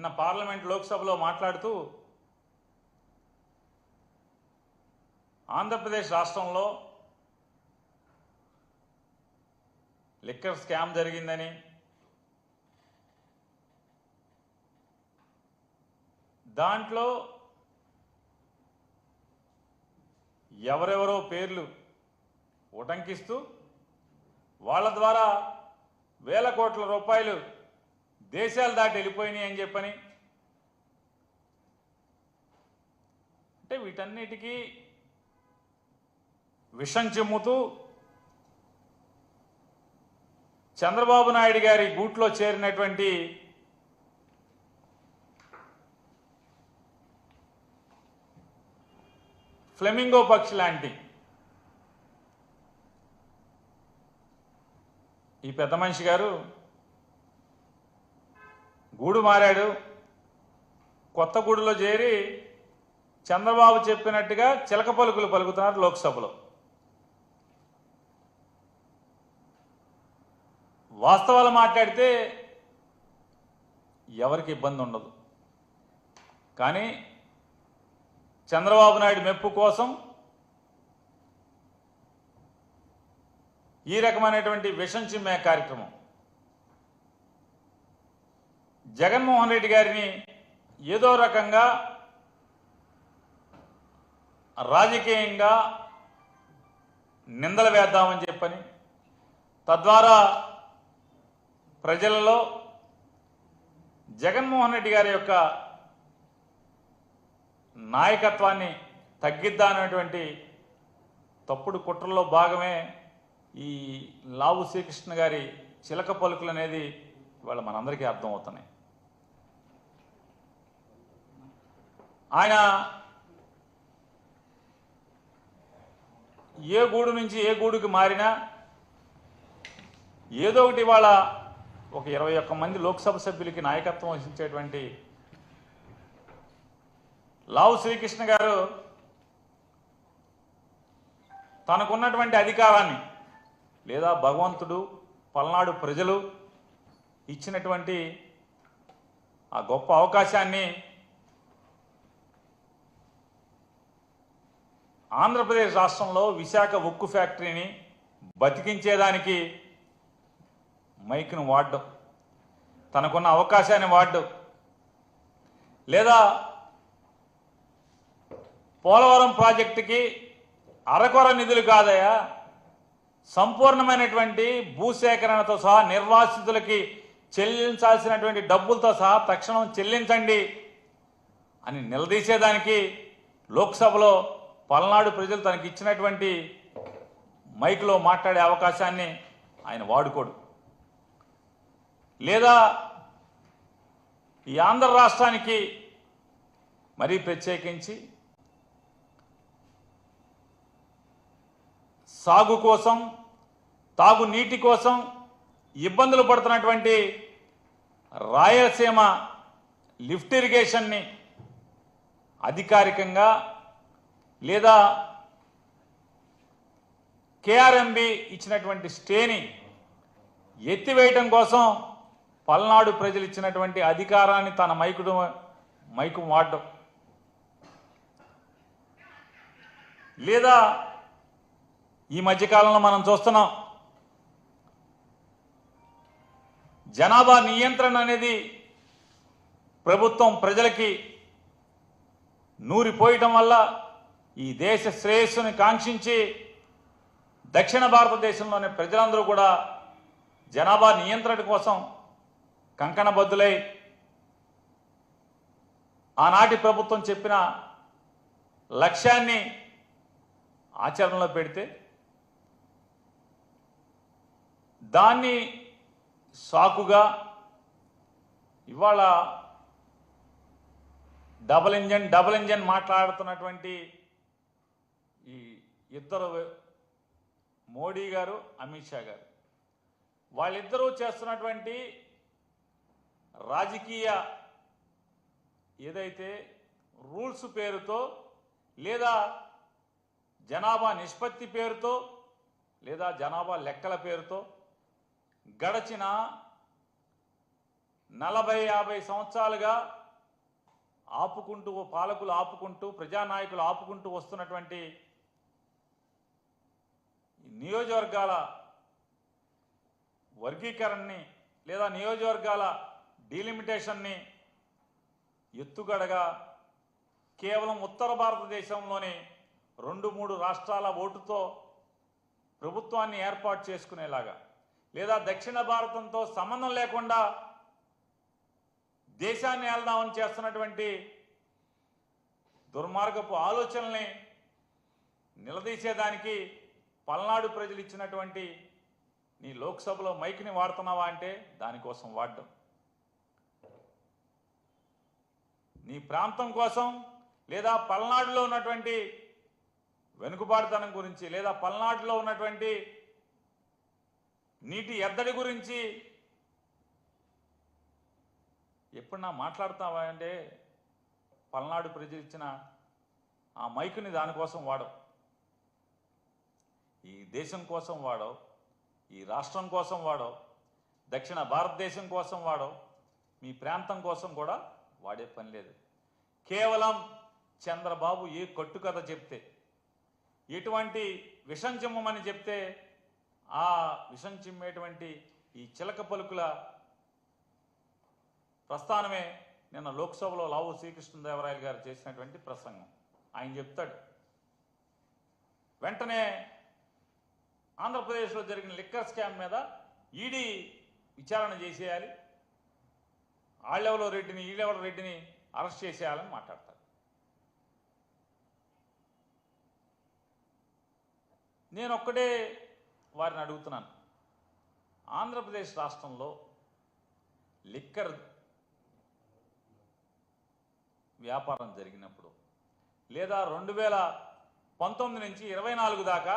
నిన్న పార్లమెంట్ లోక్సభలో మాట్లాడుతూ ఆంధ్రప్రదేశ్ రాష్ట్రంలో లిక్కర్ స్కామ్ జరిగిందని, దాంట్లో ఎవరెవరో పేర్లు ఉటంకిస్తూ వాళ్ళ ద్వారా వేల కోట్ల రూపాయలు దేశాలు దాటి వెళ్ళిపోయినాయి అని చెప్పని, అంటే వీటన్నిటికీ విషం చిమ్ముతూ చంద్రబాబు నాయుడు గారి గూట్లో చేరినటువంటి ఫ్లెమింగో పక్షి లాంటి ఈ పెద్ద మనిషి గారు గూడు మారాడు. కొత్త గూడులో చేరి చంద్రబాబు చెప్పినట్టుగా చిలక పలుకులు పలుకుతున్నారు లోక్సభలో. వాస్తవాలు మాట్లాడితే ఎవరికి ఇబ్బంది ఉండదు, కానీ చంద్రబాబు నాయుడు మెప్పు కోసం ఈ రకమైనటువంటి విషం చిమ్మే కార్యక్రమం. జగన్మోహన్ రెడ్డి గారిని ఏదో రకంగా రాజకీయంగా నిందలు వేద్దామని చెప్పని, తద్వారా ప్రజలలో జగన్మోహన్ రెడ్డి గారి యొక్క నాయకత్వాన్ని తగ్గిద్దామనేటువంటి తప్పుడు కుట్రలో భాగమే ఈ లావు శ్రీకృష్ణ గారి చిలక పలుకులు అనేది ఇవాళ మనందరికీ అర్థమవుతున్నాయి. ఆయన ఏ గూడు నుంచి ఏ గూడుకి మారినా ఏదో ఒకటి వాళ్ళ ఒక 21 మంది లోక్సభ సభ్యులకి నాయకత్వం వహించేటువంటి లావు శ్రీకృష్ణ గారు తనకున్నటువంటి అధికారాన్ని లేదా భగవంతుడు పల్నాడు ప్రజలు ఇచ్చినటువంటి ఆ గొప్ప అవకాశాన్ని ఆంధ్రప్రదేశ్ రాష్ట్రంలో విశాఖ ఉక్కు ఫ్యాక్టరీని బతికించేదానికి మైక్ను వాడడం, తనకున్న అవకాశాన్ని వాడడం, లేదా పోలవరం ప్రాజెక్టుకి అరకొర నిధులు కాదయా, సంపూర్ణమైనటువంటి భూసేకరణతో సహా నిర్వాసితులకి చెల్లించాల్సినటువంటి డబ్బులతో సహా తక్షణం చెల్లించండి అని నిలదీసేదానికి లోక్సభలో పల్నాడు ప్రజలు తనకి ఇచ్చినటువంటి మైక్లో మాట్లాడే అవకాశాన్ని ఆయన వాడుకోడు. లేదా ఈ ఆంధ్ర రాష్ట్రానికి మరీ ప్రత్యేకించి సాగు కోసం, తాగునీటి కోసం ఇబ్బందులు పడుతున్నటువంటి రాయలసీమ లిఫ్ట్ ఇరిగేషన్ని అధికారికంగా లేదా కేఆర్ఎంబి ఇచ్చినటువంటి స్టేని ఎత్తివేయటం కోసం పల్నాడు ప్రజలు ఇచ్చినటువంటి అధికారాన్ని తన మైకు వాడటం, లేదా ఈ మధ్యకాలంలో మనం చూస్తున్నాం జనాభా నియంత్రణ అనేది ప్రభుత్వం ప్రజలకి నూరిపోయటం వల్ల ఈ దేశ శ్రేయస్సుని కాంక్షించి దక్షిణ భారతదేశంలోని ప్రజలందరూ కూడా జనాభా నియంత్రణ కోసం కంకణబద్దులై ఆనాటి ప్రభుత్వం చెప్పిన లక్ష్యాన్ని ఆచరణలో పెడితే దాన్ని సాకుగా ఇవాళ డబుల్ ఇంజన్ మాట్లాడుతున్నటువంటి ఈ ఇద్దరు, మోడీ గారు, అమిత్ షా గారు, వాళ్ళిద్దరూ చేస్తున్నటువంటి రాజకీయ ఏదైతే రూల్స్ పేరుతో లేదా జనాభా నిష్పత్తి పేరుతో లేదా జనాభా లెక్కల పేరుతో గడచిన 40-50 సంవత్సరాలుగా ఆపుకుంటూ పాలకులు ఆపుకుంటూ ప్రజానాయకులు ఆపుకుంటూ వస్తున్నటువంటి నియోజకవర్గాల వర్గీకరణని లేదా నియోజకవర్గాల డీలిమిటేషన్ని ఎత్తుగడగా కేవలం ఉత్తర భారతదేశంలోని 2-3 రాష్ట్రాల ఓటుతో ప్రభుత్వాన్ని ఏర్పాటు చేసుకునేలాగా లేదా దక్షిణ భారతంతో సంబంధం లేకుండా దేశాన్ని ఏల్దామని చేస్తున్నటువంటి దుర్మార్గపు ఆలోచనల్ని నిలదీసేదానికి పల్నాడు ప్రజలు ఇచ్చినటువంటి నీ లోక్సభలో మైక్ని వాడుతున్నావా అంటే దానికోసం వాడడం, నీ ప్రాంతం కోసం లేదా పల్నాడులో ఉన్నటువంటి వెనుకబాటుతనం గురించి లేదా పల్నాడులో ఉన్నటువంటి నీటి ఎద్దడి గురించి ఎప్పుడన్నా మాట్లాడతావా అంటే పల్నాడు ప్రజలు ఇచ్చిన ఆ మైకుని దానికోసం వాడవు. ఈ దేశం కోసం వాడవు, ఈ రాష్ట్రం కోసం వాడవు, దక్షిణ భారతదేశం కోసం వాడవు, మీ ప్రాంతం కోసం కూడా వాడే పని లేదు. కేవలం చంద్రబాబు ఏ కట్టుకథ చెప్తే, ఎటువంటి విషం చిమ్మమని చెప్తే ఆ విషం చిమ్మేటువంటి ఈ చిలక పలుకుల ప్రస్థానమే నిన్న లోక్సభలో లావు శ్రీకృష్ణదేవరాయలు గారు చేసినటువంటి ప్రసంగం. ఆయన చెప్తాడు, వెంటనే ఆంధ్రప్రదేశ్లో జరిగిన లిక్కర్ స్కామ్ మీద ఈడీ విచారణ చేసేయాలి, ఆళ్ళెవలో రెడ్డిని ఈళ్ళెవల రెడ్డిని అరెస్ట్ చేసేయాలని మాట్లాడతారు. నేను ఒక్కటే వారిని అడుగుతున్నాను, ఆంధ్రప్రదేశ్ రాష్ట్రంలో లిక్కర్ వ్యాపారం జరిగినప్పుడు లేదా 2019 నుంచి 24 దాకా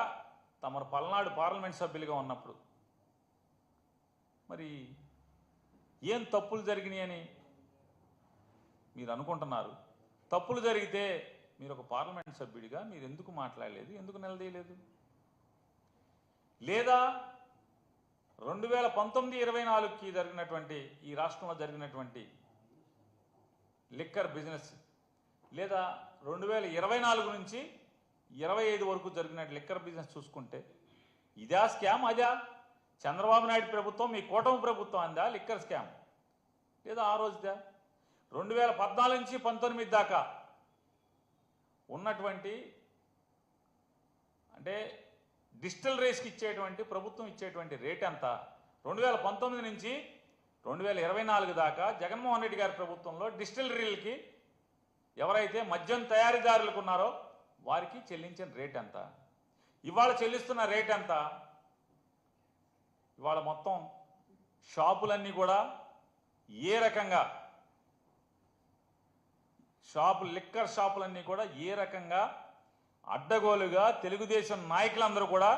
తమరు పల్నాడు పార్లమెంట్ సభ్యులుగా ఉన్నప్పుడు మరి ఏం తప్పులు జరిగినాయని మీరు అనుకుంటున్నారు? తప్పులు జరిగితే మీరు ఒక పార్లమెంట్ సభ్యుడిగా మీరు ఎందుకు మాట్లాడలేదు, ఎందుకు నిలదీయలేదు? లేదా 2019-24కి జరిగినటువంటి ఈ రాష్ట్రంలో జరిగినటువంటి లిక్కర్ బిజినెస్ లేదా 2024 నుంచి 25 వరకు జరిగిన లిక్కర్ బిజినెస్ చూసుకుంటే ఇదా స్కామ్? అదా చంద్రబాబు నాయుడు ప్రభుత్వం మీ కూటమి ప్రభుత్వం అందా లిక్కర్ స్కామ్? లేదా ఆ రోజుదా? 2014 నుంచి 19 దాకా ఉన్నటువంటి అంటే డిస్టిలరీస్కి ఇచ్చేటువంటి ప్రభుత్వం ఇచ్చేటువంటి రేట్ ఎంత? 2019 నుంచి 2024 దాకా జగన్మోహన్ రెడ్డి గారి ప్రభుత్వంలో డిస్టిలరీలకి ఎవరైతే మద్యం తయారీదారులకు ఉన్నారో వారికి చెల్లించిన రేట్ ఎంత? ఇవాళ చెల్లిస్తున్న రేట్ ఎంత? ఇవాళ మొత్తం షాపులన్నీ కూడా ఏ రకంగా లిక్కర్ షాపులన్నీ కూడా ఏ రకంగా అడ్డగోలుగా తెలుగుదేశం నాయకులందరూ కూడా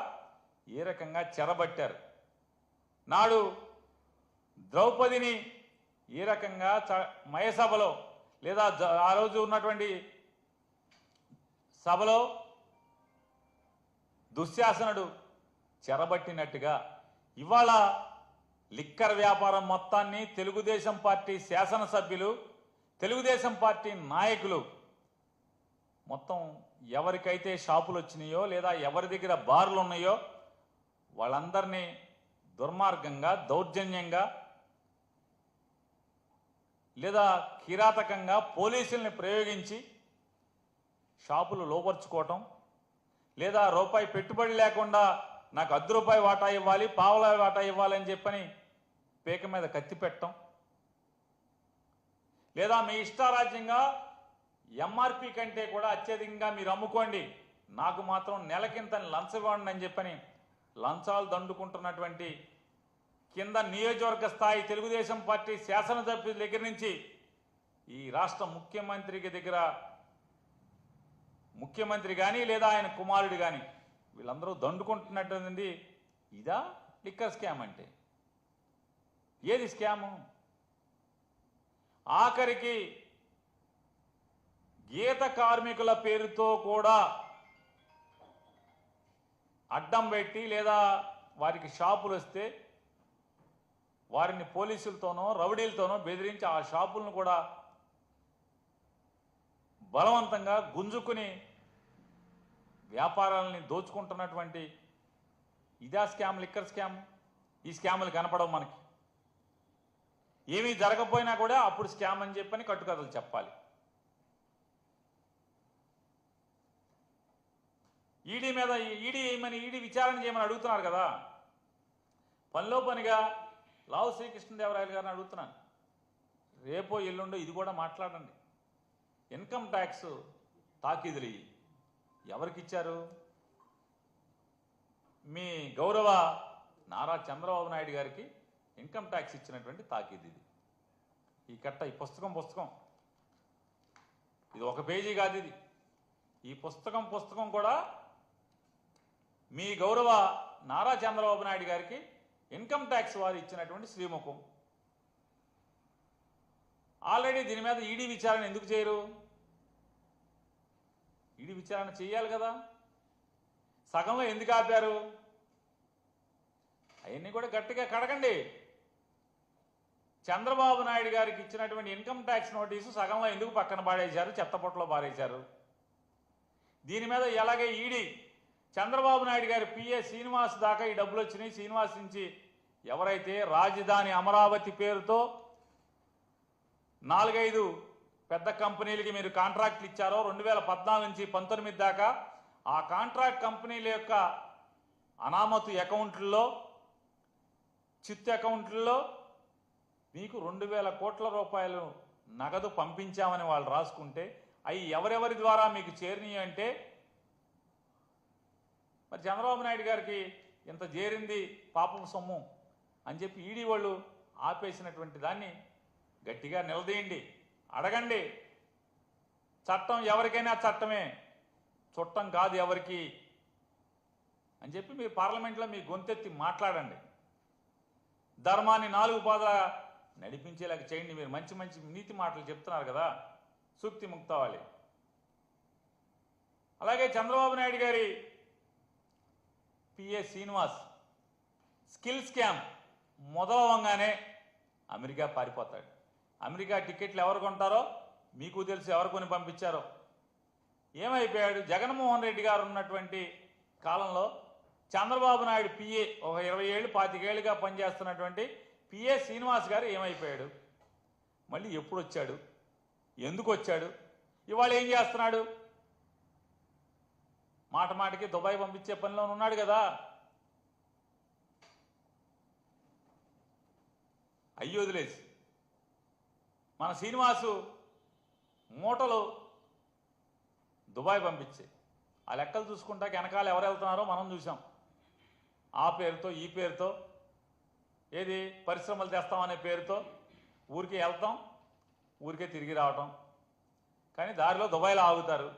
ఏ రకంగా చెరబట్టారు. నాడు ద్రౌపదిని ఏ రకంగా మయసభలో లేదా ఆ రోజు ఉన్నటువంటి సభలో దుశ్శాసనుడు చెరబట్టినట్టుగా ఇవాళ లిక్కర్ వ్యాపారం మొత్తాన్ని తెలుగుదేశం పార్టీ శాసనసభ్యులు, తెలుగుదేశం పార్టీ నాయకులు మొత్తం ఎవరికైతే షాపులు వచ్చినాయో లేదా ఎవరి దగ్గర బార్లు ఉన్నాయో వాళ్ళందరినీ దుర్మార్గంగా, దౌర్జన్యంగా లేదా కిరాతకంగా పోలీసుల్ని ప్రయోగించి షాపులు లోపరుచుకోవటం, లేదా రూపాయి పెట్టుబడి లేకుండా నాకు ₹10 వాటా ఇవ్వాలి, పావలా వాటా ఇవ్వాలని చెప్పని పేక మీద కత్తి పెట్టడం, లేదా మీ ఇష్టారాజ్యంగా ఎంఆర్పి కంటే కూడా అత్యధికంగా మీరు అమ్ముకోండి, నాకు మాత్రం నెలకింతని లంచం ఇవ్వండి అని చెప్పని లంచాలు దండుకుంటున్నటువంటి కింద నియోజకవర్గ స్థాయి తెలుగుదేశం పార్టీ శాసనసభ్యుల దగ్గర నుంచి ఈ రాష్ట్ర ముఖ్యమంత్రి కానీ లేదా ఆయన కుమారుడు కానీ వీళ్ళందరూ దండుకుంటున్నటువంటి ఇదా లిక్కర్ స్కామ్ అంటే? ఏది స్కాము? ఆఖరికి గీత కార్మికుల పేరుతో కూడా అడ్డం పెట్టి లేదా వారికి షాపులు వస్తే వారిని పోలీసులతోనో రౌడీలతోనో బెదిరించి ఆ షాపులను కూడా బలవంతంగా గుంజుకుని వ్యాపారాలని దోచుకుంటున్నటువంటి ఇదా స్కామ్, లిక్కర్ స్కామ్. ఈ స్కాములు కనపడవు మనకి. ఏమీ జరగకపోయినా కూడా అప్పుడు స్కామ్ అని చెప్పని కట్టుకథలు చెప్పాలి. ఈడీ మీద ఈడీ విచారణ చేయమని అడుగుతున్నారు కదా. పనిలో పనిగా లావు శ్రీకృష్ణదేవరాయలు గారిని అడుగుతున్నాను, రేపో ఎల్లుండో ఇది కూడా మాట్లాడండి. ఇన్కమ్ ట్యాక్స్ తాకీదులు ఎవరికి ఇచ్చారు? మీ గౌరవ నారా చంద్రబాబు నాయుడు గారికి ఇన్కమ్ ట్యాక్స్ ఇచ్చినటువంటి తాకీదు ఇది. ఈ కట్ట, ఈ పుస్తకం ఇది ఒక పేజీ కాదు. ఇది ఈ పుస్తకం కూడా మీ గౌరవ నారా చంద్రబాబు నాయుడు గారికి ఇన్కమ్ ట్యాక్స్ వారు ఇచ్చినటువంటి శ్రీముఖం. ఆల్రెడీ దీని మీద ఈడీ విచారణ ఎందుకు చేయరు? ఈడీ విచారణ చేయాలి కదా. సగంలో ఎందుకు ఆపారు? అవన్నీ కూడా గట్టిగా కడగండి. చంద్రబాబు నాయుడు గారికి ఇచ్చినటువంటి ఇన్కమ్ ట్యాక్స్ నోటీసు సగంలో ఎందుకు పక్కన పాడేశారు, చెత్తపొట్టలో పారేశారు? దీని మీద ఎలాగే ఈడీ చంద్రబాబు నాయుడు గారి పిఏ శ్రీనివాస్ దాకా ఈ డబ్బులు వచ్చినాయి. శ్రీనివాస్ నుంచి ఎవరైతే రాజధాని అమరావతి పేరుతో 4-5 పెద్ద కంపెనీలకి మీరు కాంట్రాక్ట్లు ఇచ్చారో 2014 నుంచి 19 దాకా, ఆ కాంట్రాక్ట్ కంపెనీల యొక్క అనామతు అకౌంట్లలో, చిత్తు అకౌంట్లలో మీకు 2000 కోట్ల రూపాయలు నగదు పంపించామని వాళ్ళు రాసుకుంటే అవి ఎవరెవరి ద్వారా మీకు చేరినాయి అంటే, మరి చంద్రబాబు నాయుడు గారికి ఇంత చేరింది పాపం సొమ్ము అని చెప్పి ఈడీ వాళ్ళు ఆపేసినటువంటి దాన్ని గట్టిగా నిలదీయండి, అడగండి. చట్టం ఎవరికైనా చట్టమే, చుట్టం కాదు ఎవరికి అని చెప్పి మీరు పార్లమెంట్లో మీ గొంతెత్తి మాట్లాడండి. ధర్మాన్ని 4 పాదాల నడిపించేలాగా చేయండి. మీరు మంచి నీతి మాటలు చెప్తున్నారు కదా, సూక్తి ముక్తావాలి. అలాగే చంద్రబాబు నాయుడు గారి పిఏ శ్రీనివాస్ స్కిల్ స్కామ్ మొదలవంగానే అమెరికా పారిపోతాడు. అమెరికా టికెట్లు ఎవరు కొంటారో మీకు తెలుసు, ఎవరు కొని పంపించారో. ఏమైపోయాడు? జగన్మోహన్ రెడ్డి గారు ఉన్నటువంటి కాలంలో చంద్రబాబు నాయుడు పిఏ, ఒక 20 ఏళ్ళు 25 ఏళ్ళుగా పనిచేస్తున్నటువంటి పిఏ శ్రీనివాస్ గారు ఏమైపోయాడు? మళ్ళీ ఎప్పుడు వచ్చాడు? ఎందుకు వచ్చాడు? ఇవాళ ఏం చేస్తున్నాడు? మాటికి దుబాయ్ పంపించే పనిలో ఉన్నాడు కదా. అయ్యి వదిలేసి మన శ్రీనివాసు మూటలు దుబాయ్ పంపించే ఆ లెక్కలు చూసుకుంటాక వెనకాల ఎవరు వెళ్తున్నారో మనం చూసాం. ఆ పేరుతో ఈ పేరుతో ఏది పరిశ్రమలు తెస్తామనే పేరుతో ఊరికే వెళ్తాం, ఊరికే తిరిగి రావటం. కానీ దారిలో దుబాయ్లో ఆగుతారు.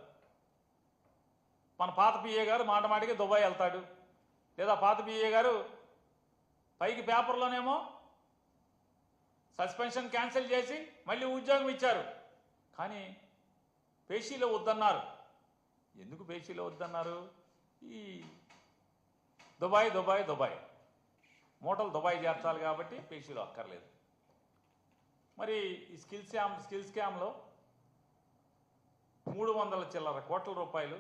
మన పాత పిఏ గారు మాటికి దుబాయ్ వెళ్తాడు, లేదా పాత పిఏ గారు పైకి పేపర్లోనేమో సస్పెన్షన్ క్యాన్సిల్ చేసి మళ్ళీ ఉద్యోగం ఇచ్చారు. కానీ పేషీలో వద్దన్నారు. ఎందుకు పేషీలో వద్దన్నారు? ఈ దుబాయ్ మూటలు దుబాయ్ చేర్చాలి కాబట్టి పేషీలో అక్కర్లేదు. మరి ఈ స్కిల్ స్కామ్లో 300 చిల్లర కోట్ల రూపాయలు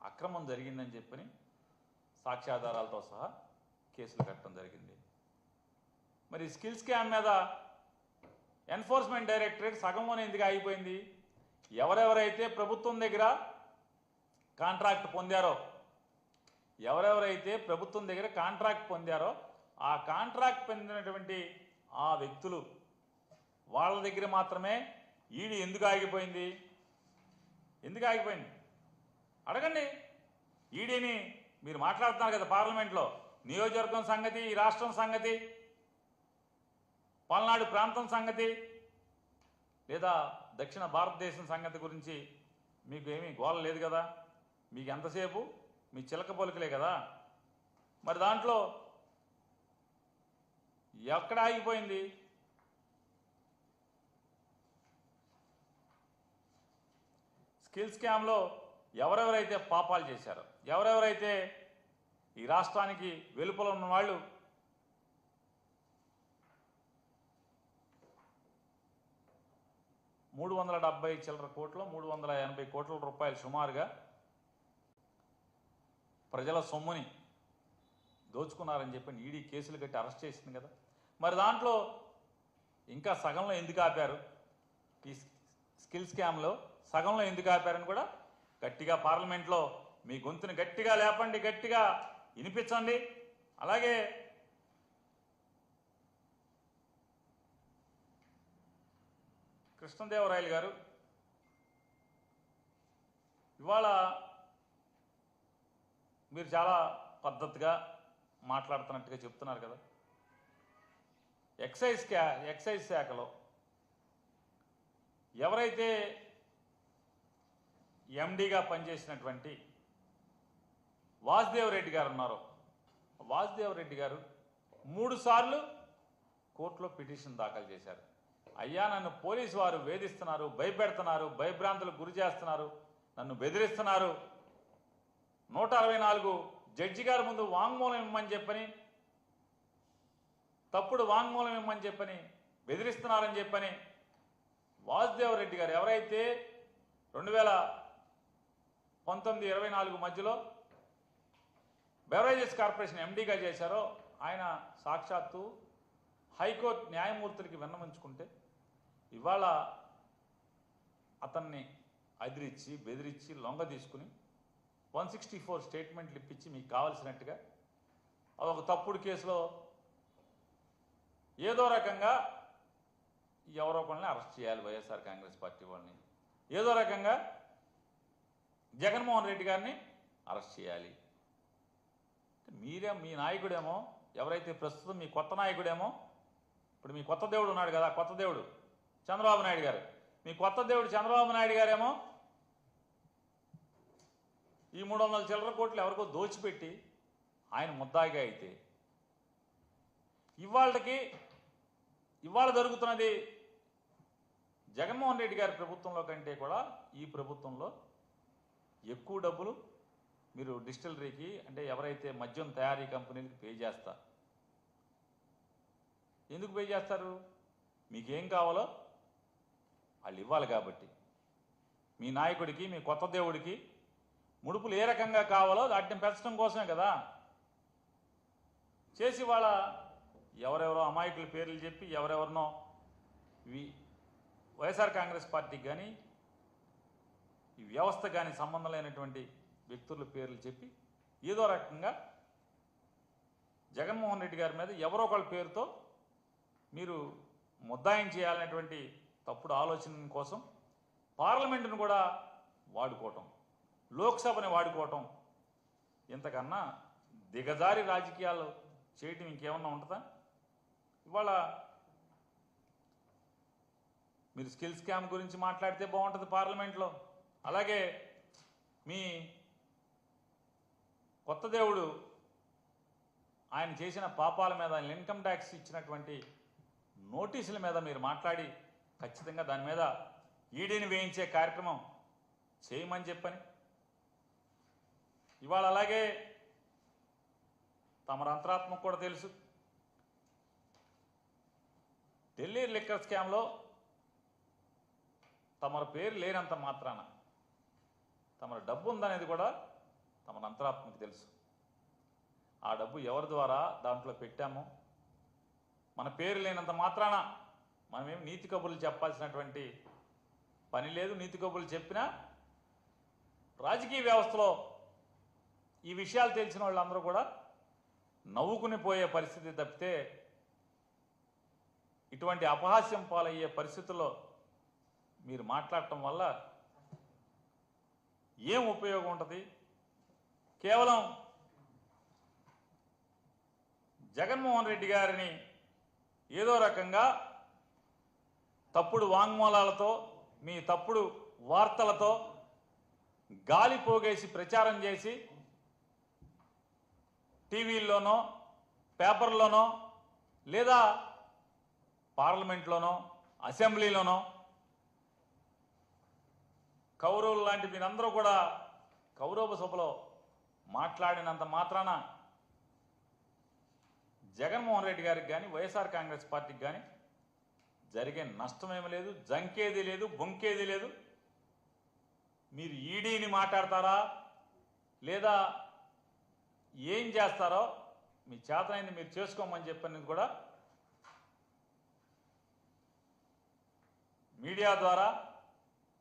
అక్రమం జరిగిందని చెప్పని సాక్ష్యాధారాలతో సహా కేసులు కట్టడం జరిగింది. మరి స్కిల్ స్కామ్ మీద ఎన్ఫోర్స్మెంట్ డైరెక్టరేట్ సగంలోనే ఎందుకు ఆగిపోయింది? ఎవరెవరైతే ప్రభుత్వం దగ్గర కాంట్రాక్ట్ పొందారో, ఆ కాంట్రాక్ట్ పొందినటువంటి ఆ వ్యక్తులు వాళ్ళ దగ్గర మాత్రమే ఈడీ ఎందుకు ఆగిపోయింది? అడగండి ఈడీని. మీరు మాట్లాడుతున్నారు కదా పార్లమెంట్లో, నియోజకవర్గం సంగతి, ఈ రాష్ట్రం సంగతి, పల్నాడు ప్రాంతం సంగతి, లేదా దక్షిణ భారతదేశం సంగతి గురించి మీకు ఏమీ గోల లేదు కదా. మీకు ఎంతసేపు మీ చిలక పలుకులే కదా. మరి దాంట్లో ఎక్కడ ఆగిపోయింది? స్కిల్ స్కామ్లో ఎవరెవరైతే పాపాలు చేశారో, ఎవరెవరైతే ఈ రాష్ట్రానికి వెలుపల ఉన్న వాళ్ళు 370 చిల్లర కోట్లు 380 కోట్ల రూపాయలు సుమారుగా ప్రజల సొమ్ముని దోచుకున్నారని చెప్పి ఈడీ కేసులు కట్టి అరెస్ట్ చేసింది కదా. మరి దాంట్లో ఇంకా సగంలో ఎందుకు ఆపారు? ఈ స్కిల్ స్కామ్లో సగంలో ఎందుకు ఆపారని కూడా గట్టిగా పార్లమెంట్లో మీ గొంతుని గట్టిగా లేపండి, గట్టిగా వినిపించండి. అలాగే కృష్ణదేవరాయలు గారు ఇవాళ మీరు చాలా పద్ధతిగా మాట్లాడుతున్నట్టుగా చెప్తున్నారు కదా. ఎక్సైజ్ శాఖలో ఎవరైతే ఎండీగా పనిచేసినటువంటి వాసుదేవ్ రెడ్డి గారు ఉన్నారో, వాసుదేవ్ రెడ్డి గారు 3 సార్లు కోర్టులో పిటిషన్ దాఖలు చేశారు. అయ్యా, నన్ను పోలీసు వారు వేధిస్తున్నారు, భయపెడుతున్నారు, భయభ్రాంతులకు గురి చేస్తున్నారు, నన్ను బెదిరిస్తున్నారు, 164 జడ్జి గారి ముందు వాంగ్మూలం ఇమ్మని చెప్పని, తప్పుడు వాంగ్మూలం ఇమ్మని చెప్పని బెదిరిస్తున్నారని చెప్పని వాసుదేవ్ రెడ్డి గారు ఎవరైతే 2019-24 మధ్యలో బెవరేజెస్ కార్పొరేషన్ ఎండీగా చేశారో ఆయన సాక్షాత్తు హైకోర్టు న్యాయమూర్తులకి విన్నవించుకుంటే ఇవాళ అతన్ని అదిరించి బెదిరించి లొంగ తీసుకుని 164 స్టేట్మెంట్లు ఇప్పించి మీకు కావాల్సినట్టుగా అదొక తప్పుడు కేసులో ఏదో రకంగా ఎవరో ఒకరిని అరెస్ట్ చేయాలి వైఎస్ఆర్ కాంగ్రెస్ పార్టీ వాళ్ళని, ఏదో రకంగా జగన్మోహన్ రెడ్డి గారిని అరెస్ట్ చేయాలి. మీ నాయకుడేమో, ఎవరైతే ప్రస్తుతం మీ కొత్త నాయకుడేమో, ఇప్పుడు మీ కొత్త దేవుడు ఉన్నాడు కదా, కొత్త దేవుడు చంద్రబాబు నాయుడు గారు, మీ కొత్త దేవుడు చంద్రబాబు నాయుడు గారేమో ఈ 300 చిల్లర కోట్లు ఎవరికో దోచిపెట్టి ఆయన ముద్దాయిగా అయితే ఇవాళ జరుగుతున్నది జగన్మోహన్ రెడ్డి గారి ప్రభుత్వంలో కంటే కూడా ఈ ప్రభుత్వంలో ఎక్కువ డబ్బులు మీరు డిస్టిలరీకి, అంటే ఎవరైతే మద్యం తయారీ కంపెనీలకు పే చేస్తారు. ఎందుకు పే చేస్తారు? మీకేం కావాలో వాళ్ళు ఇవ్వాలి కాబట్టి. మీ నాయకుడికి, మీ కొత్త దేవుడికి ముడుపులు ఏ రకంగా కావాలో వాటిని పెంచడం కోసమే కదా చేసి వాళ్ళ ఎవరెవరో అమాయకుల పేర్లు చెప్పి ఎవరెవరినో వైఎస్ఆర్ కాంగ్రెస్ పార్టీకి కానీ ఈ వ్యవస్థ కానీ సంబంధం లేనటువంటి వ్యక్తుల పేర్లు చెప్పి ఏదో రకంగా జగన్మోహన్ రెడ్డి గారి మీద ఎవరో ఒకళ్ళ పేరుతో మీరు ముద్దాయం చేయాలనేటువంటి తప్పుడు ఆలోచన కోసం పార్లమెంటును కూడా వాడుకోవటం, లోక్సభని వాడుకోవటం, ఇంతకన్నా దిగజారి రాజకీయాలు చేయటం ఇంకేమన్నా ఉంటుందా? ఇవాళ మీరు స్కిల్ స్కామ్ గురించి మాట్లాడితే బాగుంటుంది పార్లమెంట్లో. అలాగే మీ కొత్త దేవుడు ఆయన చేసిన పాపాల మీద, ఆయన ఇన్కమ్ ట్యాక్స్ ఇచ్చినటువంటి నోటీసుల మీద మీరు మాట్లాడి ఖచ్చితంగా దాని మీద ఈడీని వేయించే కార్యక్రమం చేయమని చెప్పని ఇవాళ అలాగే తమరు అంతరాత్మకు కూడా తెలుసు, ఢిల్లీ లిక్కర్ స్కామ్లో తమరు పేరు లేనంత మాత్రాన తమరు డబ్బు ఉందనేది కూడా తమరు అంతరాత్మకు తెలుసు. ఆ డబ్బు ఎవరి ద్వారా దాంట్లో పెట్టామో మన పేరు లేనంత మాత్రాన మనమేం నీతి కబుర్లు చెప్పాల్సినటువంటి పని లేదు. నీతి కబుర్లు చెప్పినా రాజకీయ వ్యవస్థలో ఈ విషయాలు తెలిసిన వాళ్ళందరూ కూడా నవ్వుకుని పోయే పరిస్థితి తప్పితే ఇటువంటి అపహాస్యం పాలయ్యే పరిస్థితుల్లో మీరు మాట్లాడటం వల్ల ఏం ఉపయోగం ఉంటుంది? కేవలం జగన్మోహన్ రెడ్డి గారిని ఏదో రకంగా తప్పుడు వాంగ్మూలాలతో, మీ తప్పుడు వార్తలతో గాలి పోగేసి ప్రచారం చేసి టీవీల్లోనో, పేపర్లోనో, లేదా పార్లమెంట్లోనో, అసెంబ్లీలోనో కౌరవులు లాంటి మీరందరూ కూడా కౌరవ సభలో మాట్లాడినంత మాత్రాన జగన్మోహన్ రెడ్డి గారికి కానీ వైఎస్ఆర్ కాంగ్రెస్ పార్టీకి కానీ జరిగే నష్టమేమీ లేదు, జంకేది లేదు, బొంకేది లేదు. మీరు ఈడీని మాట్లాడతారా లేదా ఏం చేస్తారో మీ చేతనైంది మీరు చేసుకోమని చెప్పని కూడా మీడియా ద్వారా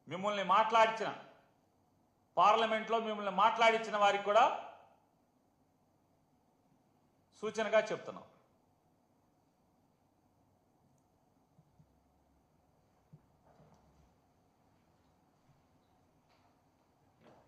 మిమ్మల్ని మాట్లాడించిన, పార్లమెంట్లో మిమ్మల్ని మాట్లాడించిన వారికి కూడా సూచనగా చెప్తున్నాం.